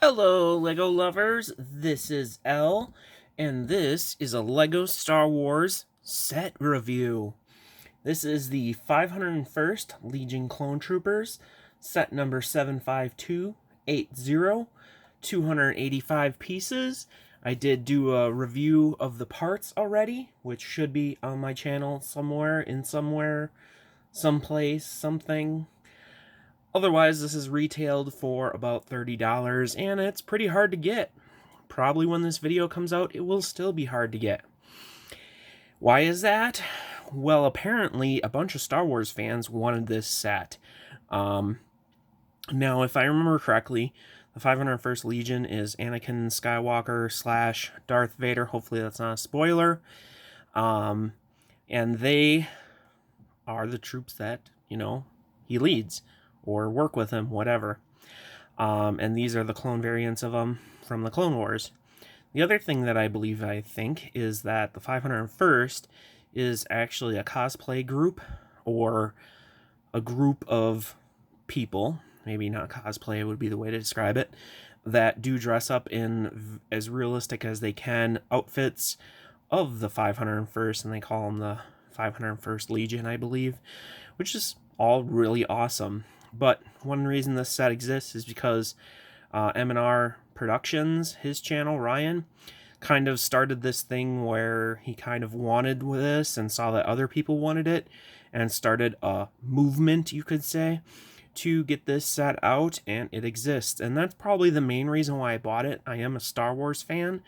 Hello, LEGO lovers. This is Elle, and this is a LEGO Star Wars set review. This is the 501st Legion Clone Troopers, set number 75280, 285 pieces. I did do a review of the parts already, which should be on my channel somewhere, someplace, something. Otherwise, this is retailed for about $30, and it's pretty hard to get. Probably when this video comes out, it will still be hard to get. Why is that? Well, apparently, a bunch of Star Wars fans wanted this set. Now, if I remember correctly, the 501st Legion is Anakin Skywalker slash Darth Vader. Hopefully that's not a spoiler. And they are the troops that, he leads, or work with him, whatever. And these are the clone variants of them from the Clone Wars. The other thing that I think, is that the 501st is actually a cosplay group, or a group of people, maybe not cosplay would be the way to describe it, that do dress up in as realistic as they can outfits of the 501st, and they call them the 501st Legion, I believe, which is all really awesome. But one reason this set exists is because M&R Productions, his channel, Ryan, kind of started this thing where he kind of wanted this and saw that other people wanted it and started a movement, you could say, to get this set out, and it exists. And that's probably the main reason why I bought it. I am a Star Wars fan,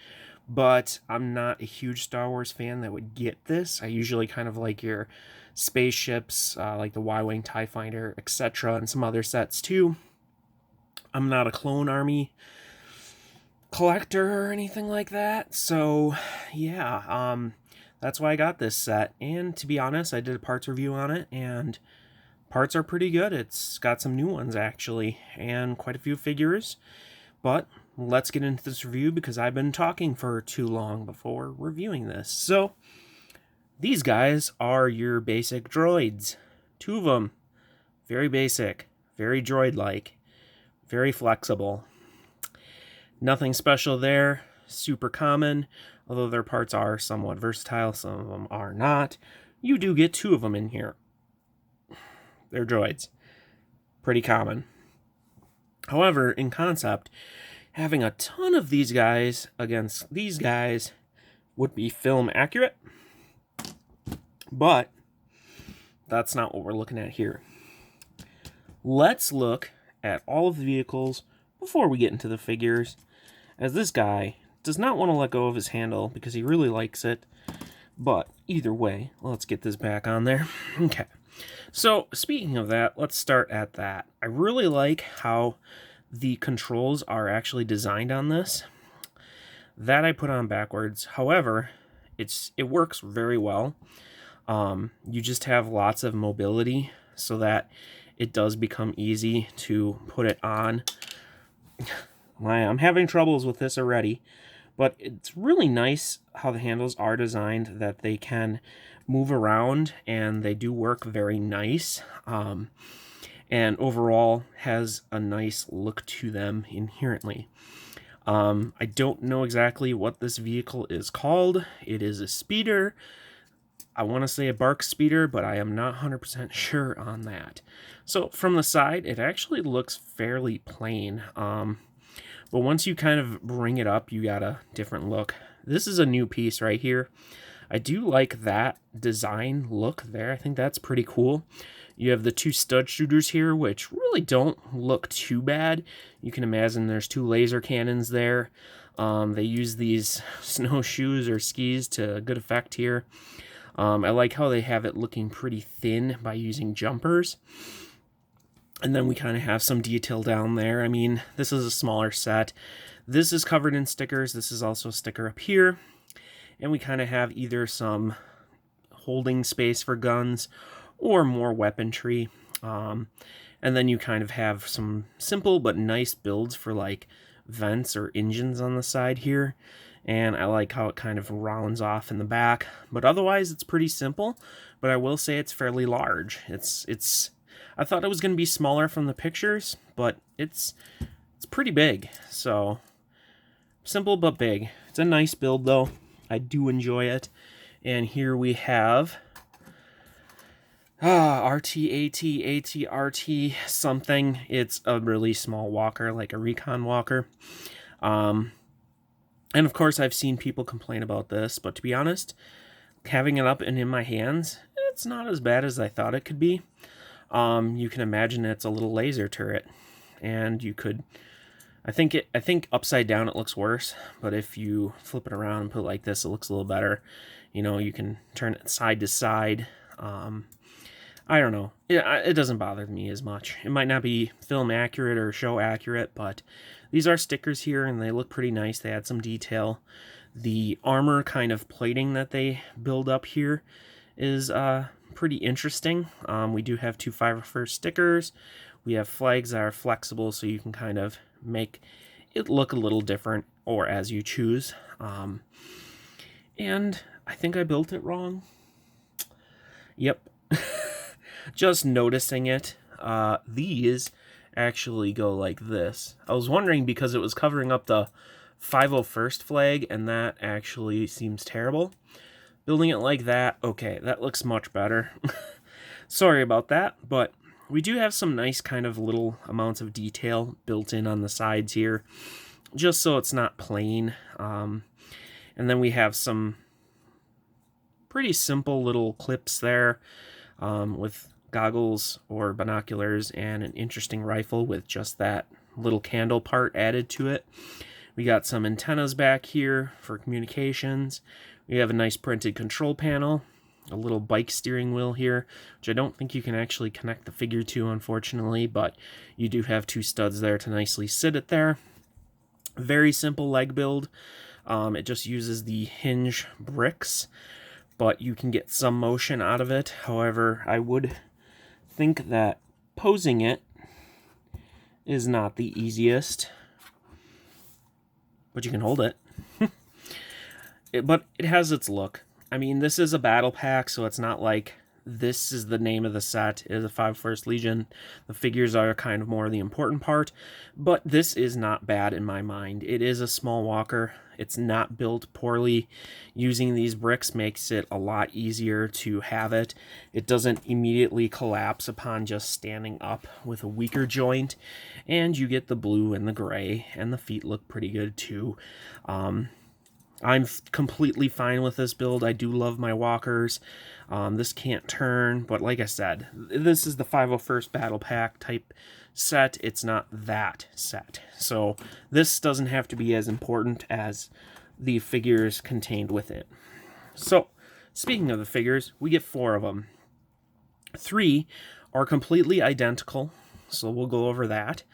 but I'm not a huge Star Wars fan that would get this. I usually kind of like your spaceships, like the Y-Wing TIE Fighter, etc., and some other sets too. I'm not a Clone Army collector or anything like that, so yeah, that's why I got this set. And to be honest, I did a parts review on it, and parts are pretty good. It's got some new ones, actually, and quite a few figures. But let's get into this review, because I've been talking for too long before reviewing this. So, these guys are your basic droids. Two of them. Very basic. Very droid-like. Very flexible. Nothing special there. Super common. Although their parts are somewhat versatile, some of them are not. You do get two of them in here. They're droids. Pretty common. However, in concept, having a ton of these guys against these guys would be film accurate. But that's not what we're looking at here. Let's look at all of the vehicles before we get into the figures, as this guy does not want to let go of his handle because he really likes it. But either way, let's get this back on there. Okay. So, speaking of that, let's start at that. I really like how the controls are actually designed on this. That I put on backwards. However, it works very well. You just have lots of mobility so that it does become easy to put it on. I'm having troubles with this already, but it's really nice how the handles are designed, that they can move around and they do work very nice. And overall has a nice look to them inherently. I don't know exactly what this vehicle is called. It is a speeder. I want to say a BARC speeder, but I am not 100% sure on that. So from the side, it actually looks fairly plain. But once you kind of bring it up, you got a different look. This is a new piece right here. I do like that design look there. I think that's pretty cool. You have the two stud shooters here, which really don't look too bad. You can imagine there's two laser cannons there. They use these snowshoes or skis to good effect here. I like how they have it looking pretty thin by using jumpers. And then we kind of have some detail down there. I mean, this is a smaller set. This is covered in stickers. This is also a sticker up here. And we kind of have either some holding space for guns or more weaponry. And then you kind of have some simple but nice builds for like vents or engines on the side here. And I like how it kind of rounds off in the back. But otherwise, it's pretty simple. But I will say it's fairly large. I thought it was going to be smaller from the pictures, but it's pretty big. So simple but big. It's a nice build though. I do enjoy it. And here we have RT, AT, RT something. It's a really small walker, like a recon walker. And of course I've seen people complain about this, but to be honest, having it up and in my hands, it's not as bad as I thought it could be. You can imagine it's a little laser turret, and you could, I think upside down it looks worse, but if you flip it around and put it like this, it looks a little better. You know, you can turn it side to side. I don't know. It doesn't bother me as much. It might not be film accurate or show accurate, but these are stickers here, and they look pretty nice. They add some detail. The armor kind of plating that they build up here is pretty interesting. We do have 2 501st stickers. We have flags that are flexible, so you can kind of make it look a little different, or as you choose. And I think I built it wrong. Yep. Just noticing it. These actually go like this. I was wondering because it was covering up the 501st flag, and that actually seems terrible. Building it like that, okay, that looks much better. Sorry about that, but we do have some nice kind of little amounts of detail built in on the sides here, just so it's not plain. And then we have some pretty simple little clips there with goggles or binoculars and an interesting rifle with just that little candle part added to it. We got some antennas back here for communications. We have a nice printed control panel, a little bike steering wheel here, which I don't think you can actually connect the figure to, unfortunately, but you do have 2 studs there to nicely sit it there. Very simple leg build. It just uses the hinge bricks, but you can get some motion out of it. However, I would think that posing it is not the easiest, but you can hold it. But it has its look. I mean, this is a battle pack, so it's not like this is the name of the set. It is a 501st Legion. The figures are kind of more the important part, but this is not bad in my mind. It is a small walker. It's not built poorly. Using these bricks makes it a lot easier to have it. It doesn't immediately collapse upon just standing up with a weaker joint, and you get the blue and the gray, and the feet look pretty good too. I'm completely fine with this build. I do love my walkers. This can't turn, but like I said, this is the 501st Battle Pack type set. It's not that set. So this doesn't have to be as important as the figures contained with it. So speaking of the figures, we get 4 of them. 3 are completely identical, so we'll go over that.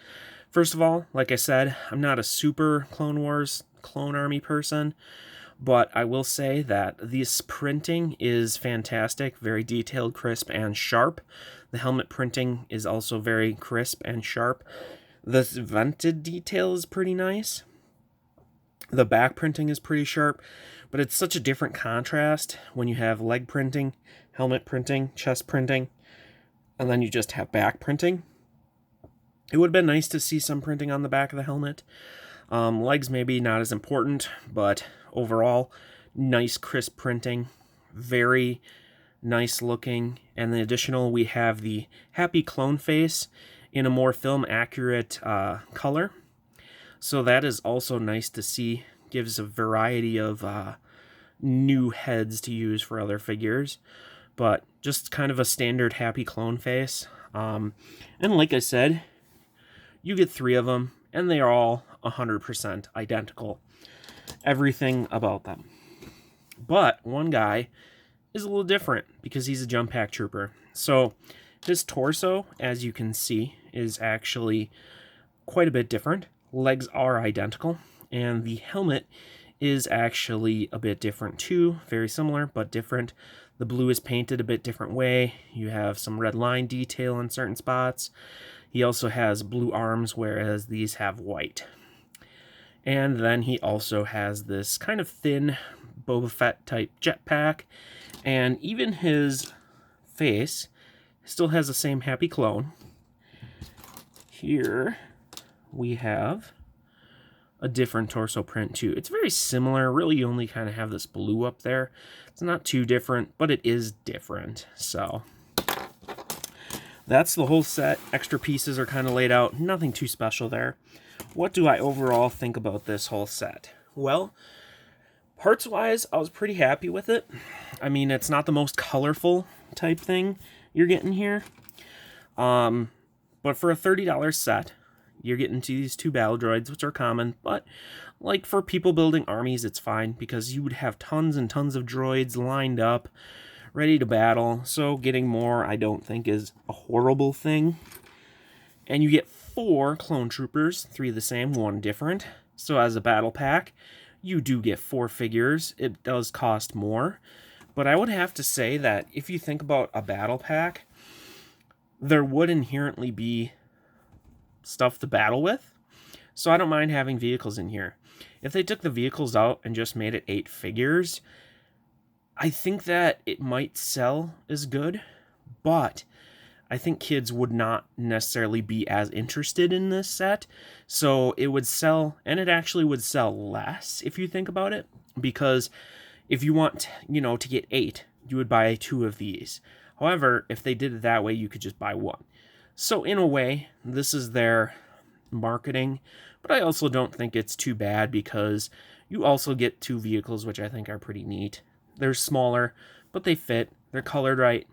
First of all, like I said, I'm not a super Clone Wars Clone Army person, but I will say that this printing is fantastic, very detailed, crisp, and sharp. The helmet printing is also very crisp and sharp. The vented detail is pretty nice. The back printing is pretty sharp, but it's such a different contrast when you have leg printing, helmet printing, chest printing, and then you just have back printing. It would have been nice to see some printing on the back of the helmet. Legs maybe not as important, but overall, nice crisp printing, very nice looking. And the additional, we have the happy clone face in a more film accurate color. So that is also nice to see. Gives a variety of new heads to use for other figures, but just kind of a standard happy clone face. And like I said, you get 3 of them, and they are all 100% identical. Everything about them. But one guy is a little different because he's a jump pack trooper. So his torso, as you can see, is actually quite a bit different. Legs are identical, and the helmet is actually a bit different too. Very similar, but different. The blue is painted a bit different way. You have some red line detail in certain spots. He also has blue arms, whereas these have white. And then he also has this kind of thin Boba Fett type jetpack. And even his face still has the same happy clone. Here we have a different torso print too. It's very similar. Really, you only kind of have this blue up there. It's not too different, but it is different. So that's the whole set. Extra pieces are kind of laid out. Nothing too special there. What do I overall think about this whole set? Well, parts-wise, I was pretty happy with it. I mean, it's not the most colorful type thing you're getting here. But for a $30 set, you're getting to these 2 battle droids, which are common, but like for people building armies, it's fine because you would have tons and tons of droids lined up, ready to battle. So getting more, I don't think, is a horrible thing. And you get 4 clone troopers, 3 the same, 1 different. So as a battle pack, you do get 4 figures. It does cost more, but I would have to say that if you think about a battle pack, there would inherently be stuff to battle with. So I don't mind having vehicles in here. If they took the vehicles out and just made it 8 figures, I think that it might sell as good, but I think kids would not necessarily be as interested in this set. So it would sell, and it actually would sell less if you think about it, because if you want, to get 8, you would buy 2 of these. However, if they did it that way, you could just buy 1. So in a way, this is their marketing, but I also don't think it's too bad because you also get 2 vehicles, which I think are pretty neat. They're smaller, but they fit. They're colored right.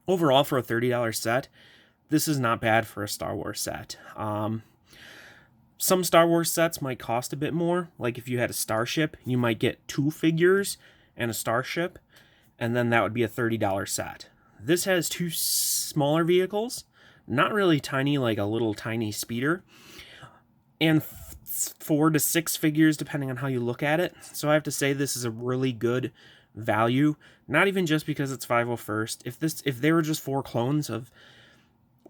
Overall, for a $30 set, this is not bad for a Star Wars set. Some Star Wars sets might cost a bit more. Like if you had a starship, you might get 2 figures and a starship, and then that would be a $30 set. This has 2 smaller vehicles, not really tiny, like a little tiny speeder, and 4 to 6 figures depending on how you look at it. So I have to say this is a really good value, not even just because it's 501st. If they were just 4 clones of,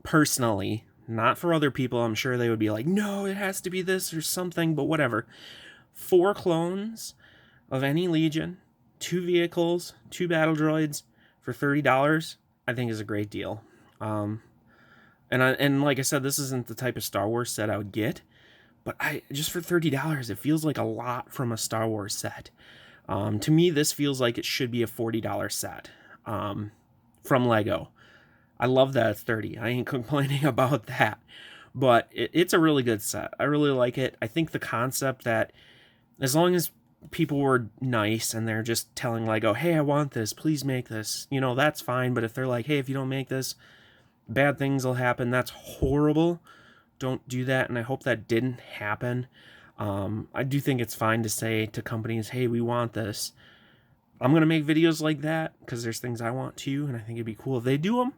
personally, not for other people, I'm sure they would be like, no, it has to be this or something, but whatever. 4 clones of any Legion, 2 vehicles, 2 battle droids for $30, I think is a great deal. And like I said, this isn't the type of Star Wars set I would get, but just for $30, it feels like a lot from a Star Wars set. To me, this feels like it should be a $40 set from Lego. I love that it's $30. I ain't complaining about that, but it's a really good set. I really like it. I think the concept that as long as people were nice and they're just telling Lego, hey, I want this, please make this, that's fine. But if they're like, hey, if you don't make this, bad things will happen, that's horrible. Don't do that. And I hope that didn't happen. I do think it's fine to say to companies, hey, we want this. I'm going to make videos like that because there's things I want too, and I think it'd be cool if they do them.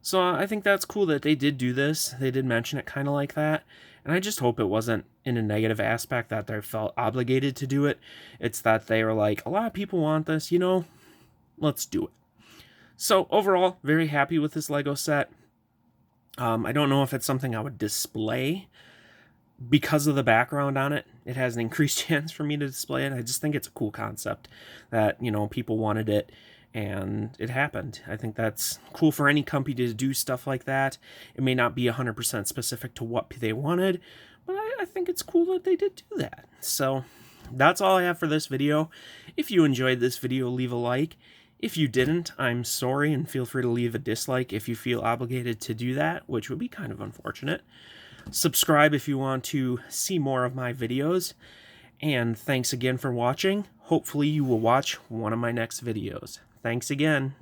So I think that's cool that they did do this. They did mention it kind of like that. And I just hope it wasn't in a negative aspect that they felt obligated to do it. It's that they were like, a lot of people want this, let's do it. So overall, very happy with this Lego set. I don't know if it's something I would display because of the background on it. It has an increased chance for me to display it. I just think it's a cool concept that, people wanted it. And it happened. I think that's cool for any company to do stuff like that. It may not be 100% specific to what they wanted, but I think it's cool that they did do that. So that's all I have for this video. If you enjoyed this video, leave a like. If you didn't, I'm sorry, and feel free to leave a dislike if you feel obligated to do that, which would be kind of unfortunate. Subscribe if you want to see more of my videos. And thanks again for watching. Hopefully you will watch one of my next videos. Thanks again.